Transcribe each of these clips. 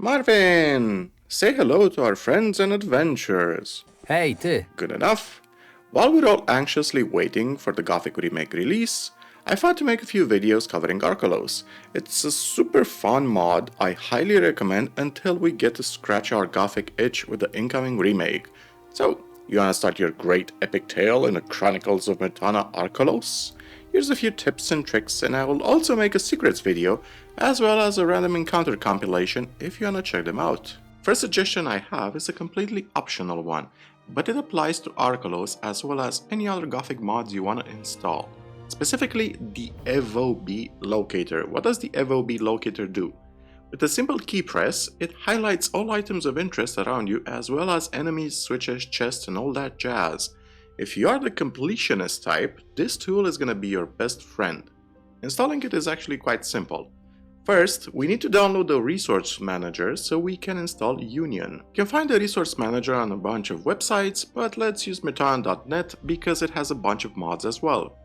Marvin! Say hello to our friends and adventurers. Hey, ty. Good enough. While we're all anxiously waiting for the Gothic remake release, I thought to make a few videos covering Archalos. It's a super fun mod I highly recommend until we get to scratch our Gothic itch with the incoming remake. So, you wanna start your great epic tale in the Chronicles of Myrtana Archalos? Here's a few tips and tricks, and I will also make a secrets video as well as a random encounter compilation if you wanna check them out. First suggestion I have is a completely optional one, but it applies to Archalos as well as any other Gothic mods you wanna install. Specifically, the FOB locator. What does the FOB locator do? With a simple key press, it highlights all items of interest around you as well as enemies, switches, chests, and all that jazz. If you are the completionist type, this tool is going to be your best friend. Installing it is actually quite simple. First, we need to download the resource manager so we can install Union. You can find the resource manager on a bunch of websites, but let's use myrtana.net because it has a bunch of mods as well.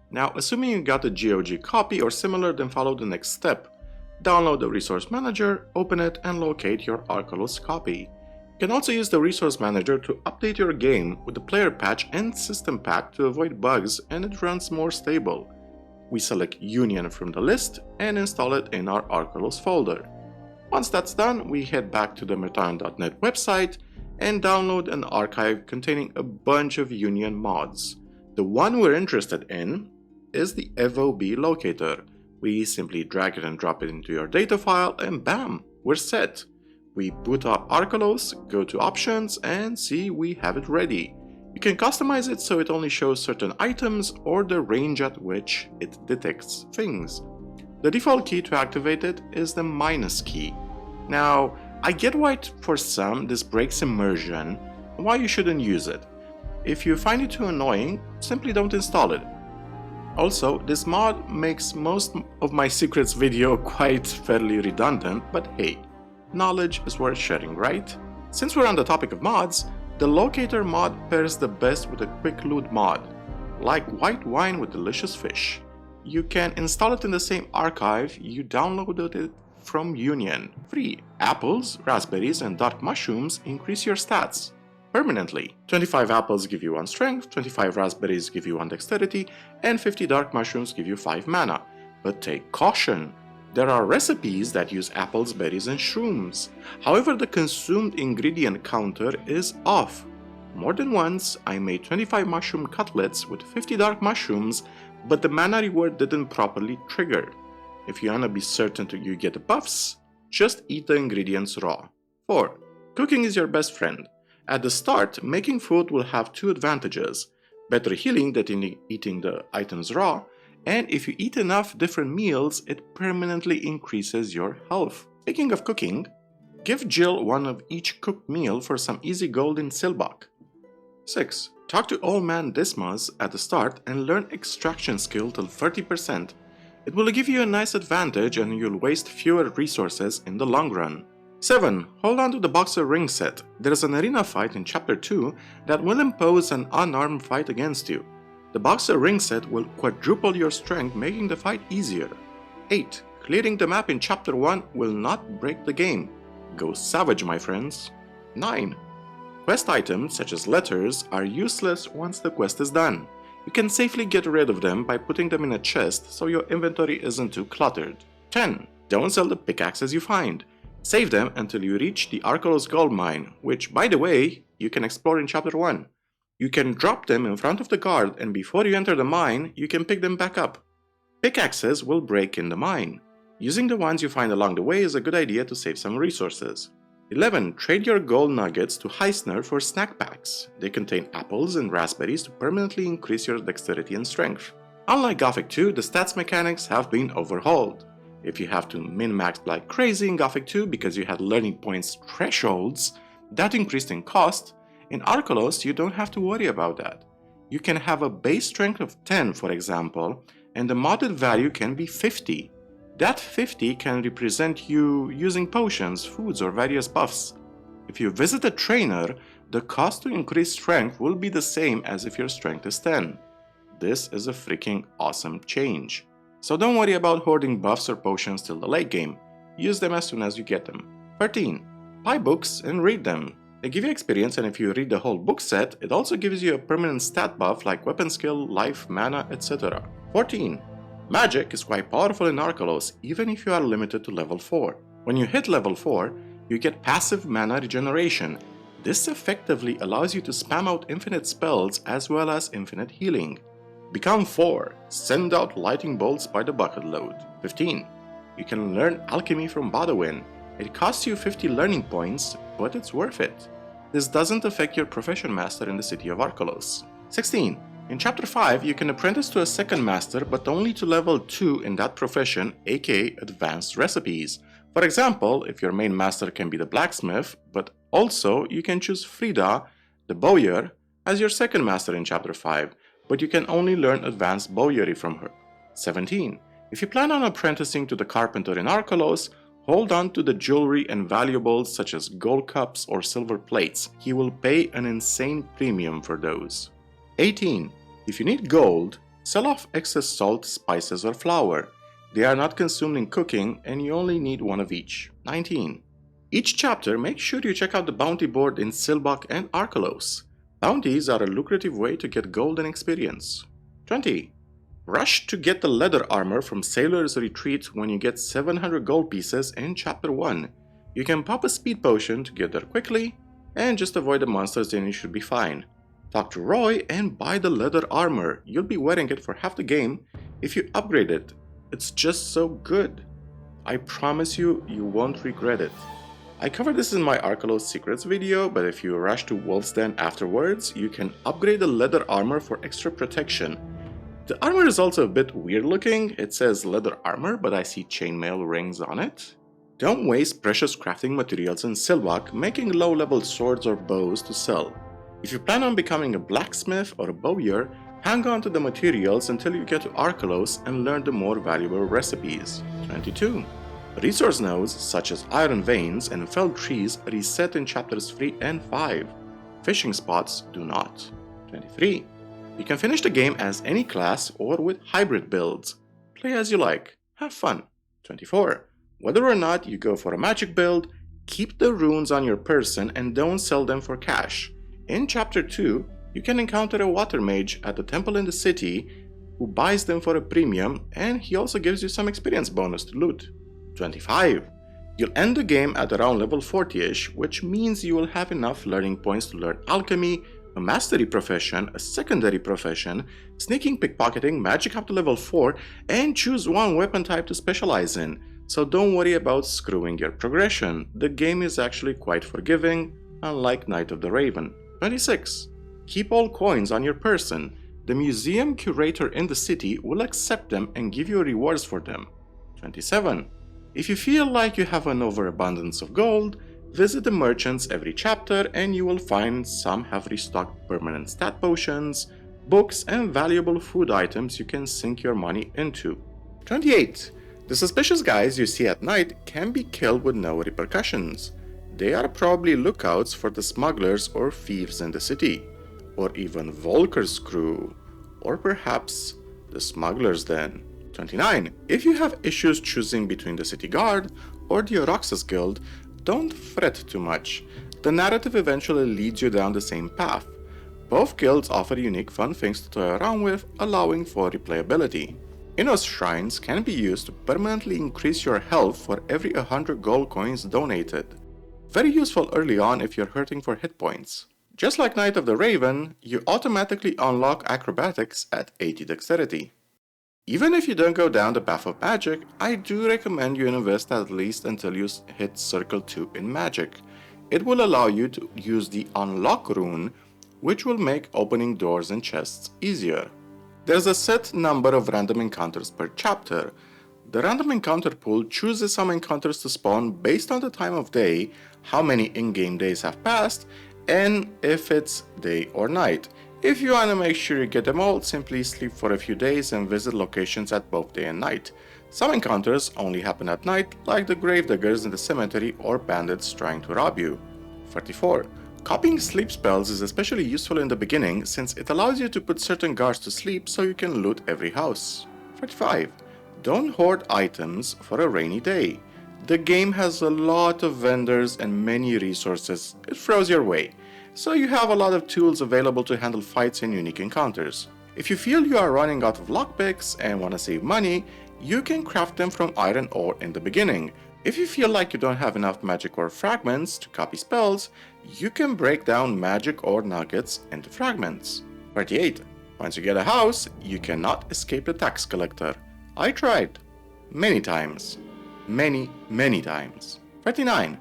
Now, assuming you got a GOG copy or similar, then follow the next step. Download the resource manager, open it, and locate your Archalos copy. You can also use the resource manager to update your game with the player patch and system pack to avoid bugs, and it runs more stable. We select Union from the list and install it in our Archalos folder. Once that's done, we head back to the myrtana.net website and download an archive containing a bunch of Union mods. The one we're interested in is the FOB locator. We simply drag it and drop it into your data file and bam, we're set. We boot up Archalos, go to options, and see we have it ready. You can customize it so it only shows certain items or the range at which it detects things. The default key to activate it is the minus key. Now, I get why for some this breaks immersion, and why you shouldn't use it. If you find it too annoying, simply don't install it. Also, this mod makes most of my secrets video quite fairly redundant, but hey, knowledge is worth sharing, right? Since we're on the topic of mods, the locator mod pairs the best with a quick loot mod, like white wine with delicious fish. You can install it in the same archive you downloaded it from Union. Free apples, raspberries, and dark mushrooms increase your stats permanently. 25 apples give you 1 strength, 25 raspberries give you 1 dexterity, and 50 dark mushrooms give you 5 mana. But take caution! There are recipes that use apples, berries, and shrooms. However, the consumed ingredient counter is off. More than once, I made 25 mushroom cutlets with 50 dark mushrooms, but the mana reward didn't properly trigger. If you wanna be certain you get the buffs, just eat the ingredients raw. 4. Cooking is your best friend. At the start, making food will have 2 advantages. Better healing than in eating the items raw, and if you eat enough different meals, it permanently increases your health. Speaking of cooking, give Jill 1 of each cooked meal for some easy gold in Silbach. 6. Talk to Old Man Dismas at the start and learn extraction skill till 30%. It will give you a nice advantage and you'll waste fewer resources in the long run. 7. Hold on to the boxer ring set. There's an arena fight in chapter 2 that will impose an unarmed fight against you. The boxer ring set will quadruple your strength, making the fight easier. 8. Clearing the map in chapter 1 will not break the game. Go savage, my friends. 9. Quest items such as letters are useless once the quest is done. You can safely get rid of them by putting them in a chest so your inventory isn't too cluttered. 10. Don't sell the pickaxes you find. Save them until you reach the Archalos gold mine, which, by the way, you can explore in chapter 1. You can drop them in front of the guard, and before you enter the mine, you can pick them back up. Pickaxes will break in the mine. Using the ones you find along the way is a good idea to save some resources. 11. Trade your gold nuggets to Heisner for snack packs. They contain apples and raspberries to permanently increase your dexterity and strength. Unlike Gothic 2, the stats mechanics have been overhauled. If you have to min-max like crazy in Gothic 2 because you had learning points thresholds that increased in cost, in Archalos you don't have to worry about that. You can have a base strength of 10, for example, and the modded value can be 50. That 50 can represent you using potions, foods, or various buffs. If you visit a trainer, the cost to increase strength will be the same as if your strength is 10. This is a freaking awesome change. So don't worry about hoarding buffs or potions till the late game. Use them as soon as you get them. 13. Buy books and read them. They give you experience, and if you read the whole book set, it also gives you a permanent stat buff like weapon skill, life, mana, etc. 14. Magic is quite powerful in Archalos even if you are limited to level 4. When you hit level 4, you get passive mana regeneration. This effectively allows you to spam out infinite spells as well as infinite healing. Become 4. Send out lightning bolts by the bucket load. 15. You can learn alchemy from Badawin. It costs you 50 learning points, but it's worth it. This doesn't affect your profession master in the city of Archalos. 16. In Chapter 5, you can apprentice to a second master, but only to level 2 in that profession, aka advanced recipes. For example, if your main master can be the blacksmith, but also you can choose Frida, the bowyer, as your second master in Chapter 5, but you can only learn advanced bowyery from her. 17. If you plan on apprenticing to the carpenter in Archalos, hold on to the jewelry and valuables such as gold cups or silver plates. He will pay an insane premium for those. 18. If you need gold, sell off excess salt, spices, or flour. They are not consumed in cooking and you only need one of each. 19. Each chapter, make sure you check out the bounty board in Silbach and Archalos. Bounties are a lucrative way to get gold and experience. 20. Rush to get the leather armor from Sailor's Retreat when you get 700 gold pieces in Chapter 1. You can pop a speed potion to get there quickly, and just avoid the monsters and you should be fine. Talk to Roy and buy the leather armor. You'll be wearing it for half the game if you upgrade it. It's just so good. I promise you, you won't regret it. I covered this in my Archalos Secrets video, but if you rush to Wolf's Den afterwards, you can upgrade the leather armor for extra protection. The armor is also a bit weird looking. It says leather armor, but I see chainmail rings on it. Don't waste precious crafting materials in Silbach making low-level swords or bows to sell. If you plan on becoming a blacksmith or a bowyer, hang on to the materials until you get to Archalos and learn the more valuable recipes. 22. Resource nodes such as iron veins and felled trees reset in chapters 3 and 5. Fishing spots do not. 23. You can finish the game as any class or with hybrid builds. Play as you like. Have fun. 24. Whether or not you go for a magic build, keep the runes on your person and don't sell them for cash. In Chapter 2, you can encounter a water mage at the temple in the city who buys them for a premium, and he also gives you some experience bonus to loot. 25. You'll end the game at around level 40ish, which means you will have enough learning points to learn alchemy, a mastery profession, a secondary profession, sneaking, pickpocketing, magic up to level 4, and choose one weapon type to specialize in. So don't worry about screwing your progression. The game is actually quite forgiving, unlike Knight of the Raven. 26. Keep all coins on your person. The museum curator in the city will accept them and give you rewards for them. 27. If you feel like you have an overabundance of gold, visit the merchants every chapter and you will find some have restocked permanent stat potions, books, and valuable food items you can sink your money into. 28. The suspicious guys you see at night can be killed with no repercussions. They are probably lookouts for the smugglers or thieves in the city, or even Volker's crew, or perhaps the smugglers den. 29. If you have issues choosing between the city guard or the Oroxas guild, don't fret too much. The narrative eventually leads you down the same path. Both guilds offer unique fun things to toy around with, allowing for replayability. Innos shrines can be used to permanently increase your health for every 100 gold coins donated. Very useful early on if you're hurting for hit points. Just like Knight of the Raven, you automatically unlock acrobatics at 80 dexterity. Even if you don't go down the path of magic, I do recommend you invest at least until you hit circle 2 in magic. It will allow you to use the unlock rune, which will make opening doors and chests easier. There's a set number of random encounters per chapter. The random encounter pool chooses some encounters to spawn based on the time of day, how many in-game days have passed, and if it's day or night. If you want to make sure you get them all, simply sleep for a few days and visit locations at both day and night. Some encounters only happen at night, like the gravediggers in the cemetery or bandits trying to rob you. 34. Copying sleep spells is especially useful in the beginning since it allows you to put certain guards to sleep so you can loot every house. 35. Don't hoard items for a rainy day. The game has a lot of vendors and many resources it throws your way, so you have a lot of tools available to handle fights and unique encounters. If you feel you are running out of lockpicks and want to save money, you can craft them from iron ore in the beginning. If you feel like you don't have enough magic ore fragments to copy spells, you can break down magic ore nuggets into fragments. 38. Once you get a house, you cannot escape the tax collector. I tried. Many times. Many times. 39.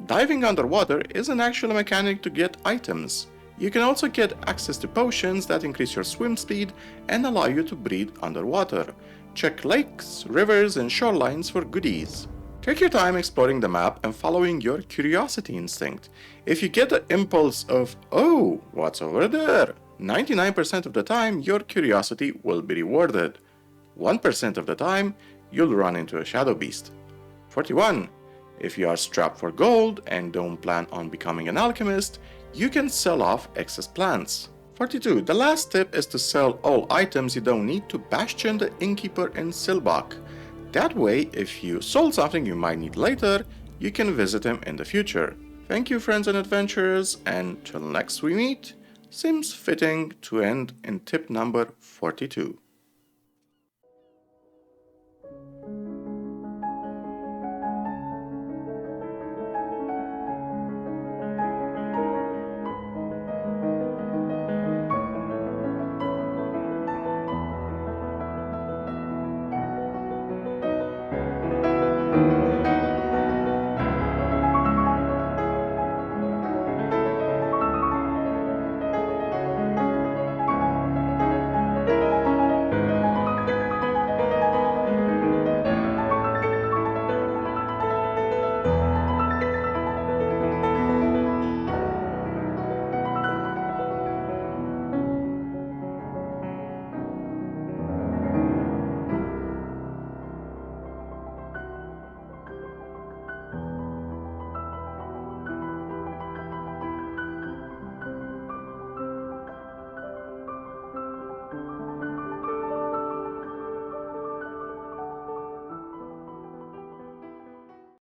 Diving underwater is an actual mechanic to get items. You can also get access to potions that increase your swim speed and allow you to breathe underwater. Check lakes, rivers, and shorelines for goodies. Take your time exploring the map and following your curiosity instinct. If you get the impulse of, oh, what's over there? 99% of the time, your curiosity will be rewarded. 1% of the time, you'll run into a shadow beast. 41. If you are strapped for gold and don't plan on becoming an alchemist, you can sell off excess plants. 42. The last tip is to sell all items you don't need to Bastion the Innkeeper in Silbach. That way, if you sold something you might need later, you can visit him in the future. Thank you, friends and adventurers, and till next we meet, seems fitting to end in tip number 42.